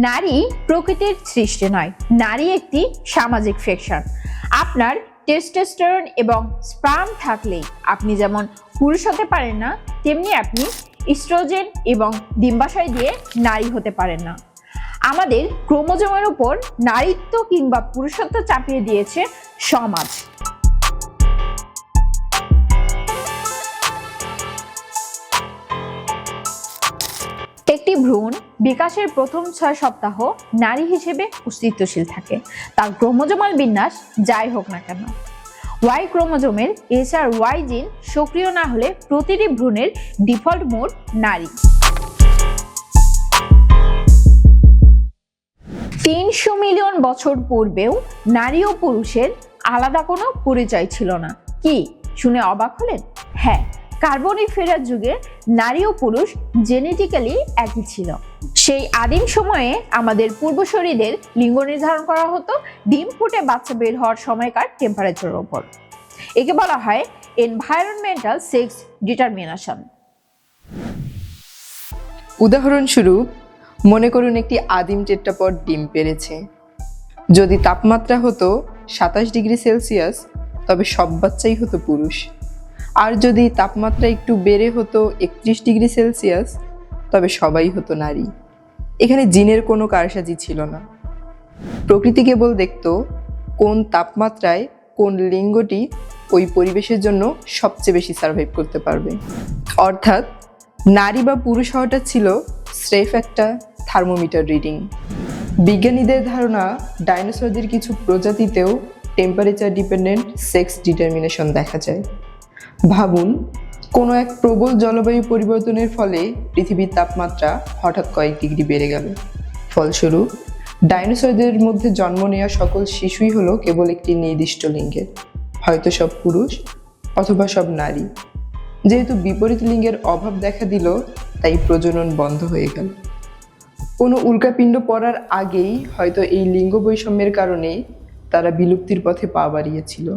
নারী প্রকৃতির সৃষ্টি নয়, নারী একটি সামাজিক ফিকশন। আপনার টেস্টোস্টেরন এবং স্পার্ম থাকলেই আপনি যেমন পুরুষ হতে পারেন না, তেমনি আপনি ইস্ট্রোজেন এবং ডিম্বাশয় দিয়ে নারী হতে পারেন না। আমাদের ক্রোমোজোমের উপর নারীত্ব কিংবা পুরুষত্ব চাপিয়ে দিয়েছে সমাজ। একটি ভ্রূণ বিকাশের প্রথম 6 সপ্তাহ নারী হিসেবে অস্তিত্বশীল থাকে, তার ক্রোমোজোমাল বিন্যাস যাই হোক না কেন। ওয়াই ক্রোমোজোমের SRY জিন সক্রিয় না হলে প্রতিটি ভ্রূণের ডিফল্ট মোড নারী। 300 মিলিয়ন বছর পূর্বেও নারী ও পুরুষের আলাদা কোনো পরিচয় ছিল না। কি শুনে অবাক হলেন? হ্যাঁ, কার্বনিফেরাস যুগে নারী ও পুরুষ জেনেটিক্যালি একই ছিল। সেই আদিম সময়ে আমাদের পূর্বসূরীদের লিঙ্গ নির্ধারণ করা হতো ডিম ফুটে বাচ্চা বের হওয়ার সময়কার টেম্পারেচারের উপর। একে বলা হয় এনভায়রনমেন্টাল সেক্স ডিটারমিনেশন। উদাহরণস্বরূপ, মনে করুন একটি আদিম টেট্রাপড ডিম পেড়েছে। যদি তাপমাত্রা হতো 27 ডিগ্রি সেলসিয়াস, তবে সব বাচ্চাই হতো পুরুষ। আর যদি তাপমাত্রা একটু বেড়ে হতো 31 ডিগ্রি সেলসিয়াস, তবে সবাই হতো নারী। এখানে জিনের কোনো কারসাজি ছিল না। প্রকৃতি কেবল দেখত কোন তাপমাত্রায় কোন লিঙ্গটি ওই পরিবেশের জন্য সবচেয়ে বেশি সার্ভাইভ করতে পারবে। অর্থাৎ নারী বা পুরুষ হওয়াটা ছিল স্রেফ একটা থার্মোমিটার রিডিং। বিজ্ঞানীদের ধারণা, ডাইনোসরদের কিছু প্রজাতিতেও টেম্পারেচার ডিপেন্ডেন্ট সেক্স ডিটারমিনেশন দেখা যায়। ভাবুন, কোনো এক প্রবল জলবায়ু পরিবর্তনের ফলে পৃথিবীর তাপমাত্রা হঠাৎ কয়েক ডিগ্রি বেড়ে গেল। ফলস্বরূপ ডাইনোসরদের মধ্যে জন্ম নেওয়া সকল শিশুই হলো কেবল একটি নির্দিষ্ট লিঙ্গের, হয়তো সব পুরুষ অথবা সব নারী। যেহেতু বিপরীত লিঙ্গের অভাব দেখা দিল, তাই প্রজনন বন্ধ হয়ে গেল। কোনো উল্কাপিণ্ড পড়ার আগেই হয়তো এই লিঙ্গ বৈষম্যের কারণে তারা বিলুপ্তির পথে পা বাড়িয়েছিল।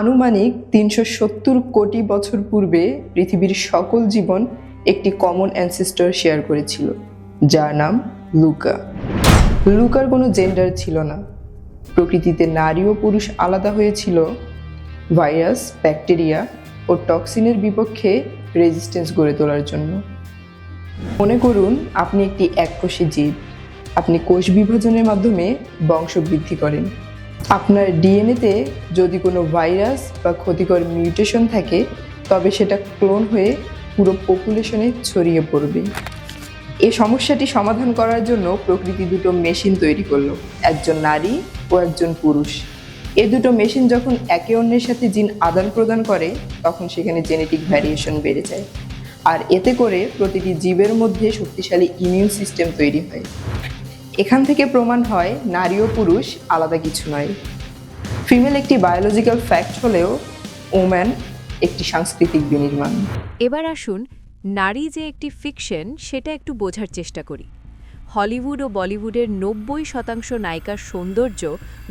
আনুমানিক 370 কোটি বছর পূর্বে পৃথিবীর সকল জীবন একটি কমন অ্যানসেস্টর শেয়ার করেছিল, যার নাম লুকা। লুকার কোনো জেন্ডার ছিল না। প্রকৃতিতে নারী ও পুরুষ আলাদা হয়েছিল ভাইরাস, ব্যাকটেরিয়া ও টক্সিনের বিপক্ষে রেজিস্ট্যান্স গড়ে তোলার জন্য। মনে করুন, আপনি একটি এককোষী জীব। আপনি কোষ বিভাজনের মাধ্যমে বংশবৃদ্ধি করেন। আপনার ডিএনএতে যদি কোনো ভাইরাস বা ক্ষতিকর মিউটেশন থাকে, তবে সেটা ক্লোন হয়ে পুরো পপুলেশনে ছড়িয়ে পড়বে। এই সমস্যাটি সমাধান করার জন্য প্রকৃতি দুটো মেশিন তৈরি করলো, একজন নারী ও একজন পুরুষ। এই দুটো মেশিন যখন একে অন্যের সাথে জিন আদান প্রদান করে, তখন সেখানে জেনেটিক ভ্যারিয়েশন বেড়ে যায়। আর এতে করে প্রতিটি জীবের মধ্যে শক্তিশালী ইমিউন সিস্টেম তৈরি হয়। এখান থেকে প্রমাণ হয় নারী ও পুরুষ আলাদা কিছু নয়। ফিমেল একটি বায়োলজিক্যাল ফ্যাক্ট হলেও ওম্যান একটি সাংস্কৃতিক বিনির্মাণ। এবার আসুন, নারী যে একটি ফিকশন সেটা একটু বোঝার চেষ্টা করি। হলিউড ও বলিউডের 90% নায়িকার সৌন্দর্য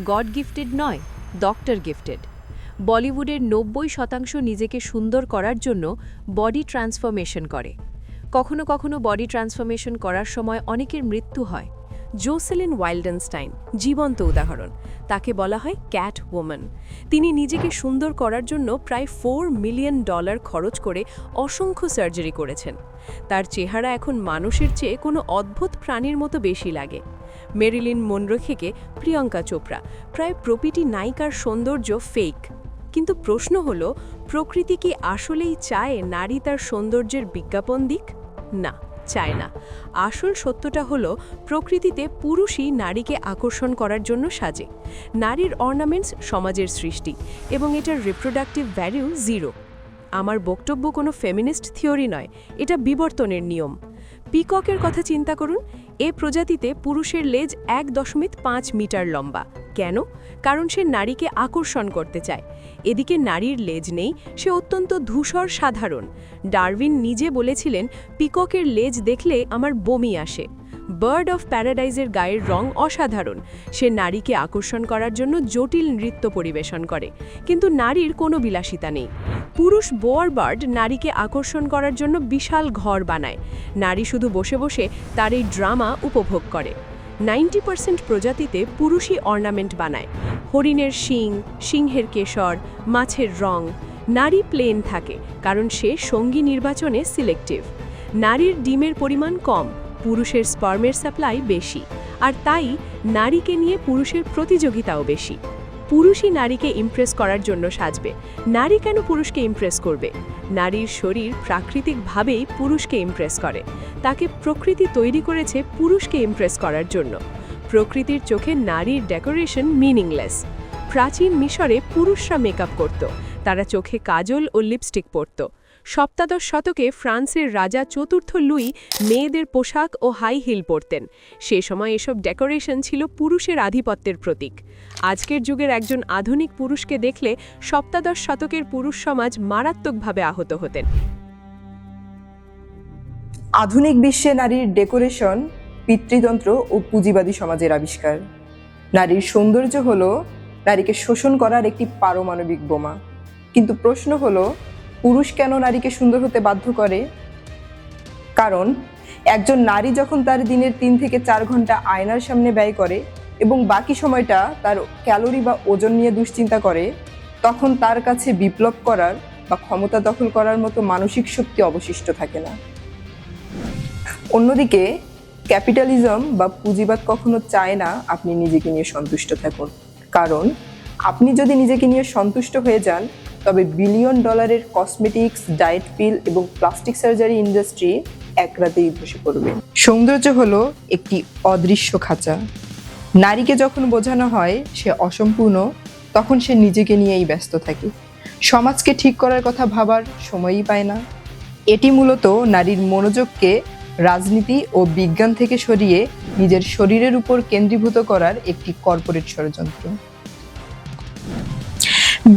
গড গিফটেড নয়, ডক্টর গিফটেড। বলিউডের 90% নিজেকে সুন্দর করার জন্য বডি ট্রান্সফরমেশন করে। কখনো কখনো বডি ট্রান্সফরমেশন করার সময় অনেকের মৃত্যু হয়। জোসেলিন ওয়াইল্ডেনস্টাইন জীবন্ত উদাহরণ। তাকে বলা হয় ক্যাট ওম্যান। তিনি নিজেকে সুন্দর করার জন্য প্রায় $4 মিলিয়ন খরচ করে অসংখ্য সার্জারি করেছেন। তার চেহারা এখন মানুষের চেয়ে কোনো অদ্ভুত প্রাণীর মতো বেশি লাগে। মেরিলিন মনরো থেকে প্রিয়াঙ্কা চোপড়া, প্রায় প্রতিটি নায়িকার সৌন্দর্য ফেক। কিন্তু প্রশ্ন হলো, প্রকৃতি কি আসলেই চায় নারী তার সৌন্দর্যের বিজ্ঞাপন দিক? না, চায় না। আসল সত্যটা হলো, প্রকৃতিতে পুরুষই নারীকে আকর্ষণ করার জন্য সাজে। নারীর অর্নামেন্টস সমাজের সৃষ্টি, এবং এটার রিপ্রোডাক্টিভ ভ্যালু 0। আমার বক্তব্য কোনো ফেমিনিস্ট থিওরি নয়, এটা বিবর্তনের নিয়ম। পিককের কথা চিন্তা করুন। এ প্রজাতিতে পুরুষের লেজ 1.5 মিটার লম্বা। কেন? কারণ সে নারীকে আকর্ষণ করতে চায়। এদিকে নারীর লেজ নেই, সে অত্যন্ত ধূসর সাধারণ। ডারউইন নিজে বলেছিলেন, পিককের লেজ দেখলে আমার বমি আসে। বার্ড অফ প্যারাডাইজের গায়ের রং অসাধারণ। সে নারীকে আকর্ষণ করার জন্য জটিল নৃত্য পরিবেশন করে, কিন্তু নারীর কোনো বিলাসিতা নেই। পুরুষ বোয়ার বার্ড নারীকে আকর্ষণ করার জন্য বিশাল ঘর বানায়। নারী শুধু বসে বসে তার এই ড্রামা উপভোগ করে। 90% প্রজাতিতে পুরুষই অর্নামেন্ট বানায়, হরিণের শিং, সিংহের কেশর, মাছের রং। নারী প্লেন থাকে কারণ সে সঙ্গী নির্বাচনে সিলেক্টিভ। নারীর ডিমের পরিমাণ কম, পুরুষের স্পার্মের সাপ্লাই বেশি, আর তাই নারীকে নিয়ে পুরুষের প্রতিযোগিতাও বেশি। পুরুষই নারীকে ইমপ্রেস করার জন্য সাজবে, নারী কেন পুরুষকে ইমপ্রেস করবে? নারীর শরীর প্রাকৃতিকভাবেই পুরুষকে ইমপ্রেস করে। তাকে প্রকৃতি তৈরি করেছে পুরুষকে ইমপ্রেস করার জন্য। প্রকৃতির চোখে নারীর ডেকোরেশন মিনিংলেস। প্রাচীন মিশরে পুরুষরা মেকআপ করত, তারা চোখে কাজল ও লিপস্টিক পরত। সপ্তাদশ শতকে ফ্রান্সের রাজা চতুর্থ লুই মেয়েদের পোশাক ও হাই হিল পরতেন। সে সময় এসব ডেকোরেশন ছিল পুরুষের আধিপত্যের প্রতীক। আজকের যুগের একজন আধুনিক পুরুষকে দেখলে সপ্তাদশ শতকের পুরুষ সমাজ মারাত্মকভাবে আহত হতেন। আধুনিক বিশ্বে নারীর ডেকোরেশন পিতৃতন্ত্র ও পুঁজিবাদী সমাজের আবিষ্কার। নারীর সৌন্দর্য হলো নারীকে শোষণ করার একটি পারমাণবিক বোমা। কিন্তু প্রশ্ন হলো, পুরুষ কেন নারীকে সুন্দর হতে বাধ্য করে? কারণ একজন নারী যখন তার দিনের 3 থেকে 4 ঘন্টা আয়নার সামনে ব্যয় করে এবং বাকি সময়টা তার ক্যালোরি বা ওজন নিয়ে দুশ্চিন্তা করে, তখন তার কাছে বিপ্লব করার বা ক্ষমতা দখল করার মতো মানসিক শক্তি অবশিষ্ট থাকে না। অন্যদিকে ক্যাপিটালিজম বা পুঁজিবাদ কখনো চায় না আপনি নিজেকে নিয়ে সন্তুষ্ট থাকুন। কারণ আপনি যদি নিজেকে নিয়ে সন্তুষ্ট হয়ে যান, তবে $বিলিয়ন কসমেটিক্স, ডায়েট পিল এবং প্লাস্টিক সার্জারি ইন্ডাস্ট্রি এক রাতেই ধসে পড়বে। সৌন্দর্য হলো একটি অদৃশ্য খাঁচা। নারীকে যখন বোঝানো হয় সে অসম্পূর্ণ, তখন সে নিজেকে নিয়েই ব্যস্ত থাকে। সমাজকে ঠিক করার কথা ভাবার সময়ই পায় না। এটি মূলত নারীর মনোযোগকে রাজনীতি ও বিজ্ঞান থেকে সরিয়ে নিজের শরীরের উপর কেন্দ্রীভূত করার একটি কর্পোরেট ষড়যন্ত্র।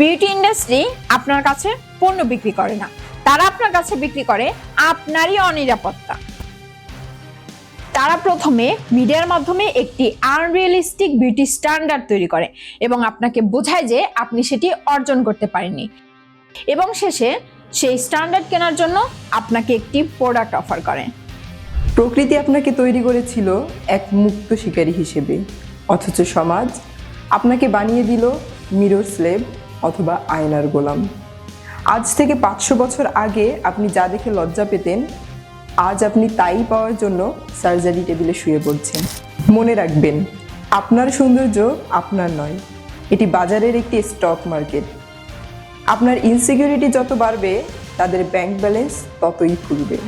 বিউটি ইন্ডাস্ট্রি আপনার কাছে পণ্য বিক্রি করে না, তারা আপনার কাছে বিক্রি করে আপনারই অনিরাপত্তা। তারা প্রথমে মিডিয়ার মাধ্যমে একটি আনরিয়েলিস্টিক বিউটি স্ট্যান্ডার্ড তৈরি করে এবং আপনাকে বোঝায় যে আপনি সেটি অর্জন করতে পারেননি, এবং শেষে সেই স্ট্যান্ডার্ড কেনার জন্য আপনাকে একটি প্রোডাক্ট অফার করে। প্রকৃতি আপনাকে তৈরি করেছিল এক মুক্ত শিকারী হিসেবে, অথচ সমাজ আপনাকে বানিয়ে দিল মিরর স্লেভ অথবা আয়নার গোলাম। আজ থেকে 500 বছর আগে আপনি যা দেখে লজ্জা পেতেন, আজ আপনি তাই পাওয়ার জন্য সার্জারি টেবিলে শুয়ে পড়ছেন। মনে রাখবেন, আপনার সৌন্দর্য আপনার নয়, এটি বাজারের একটি স্টক মার্কেট। আপনার ইনসিকিউরিটি যত বাড়বে, তাদের ব্যাংক ব্যালেন্স ততই ফুলবে।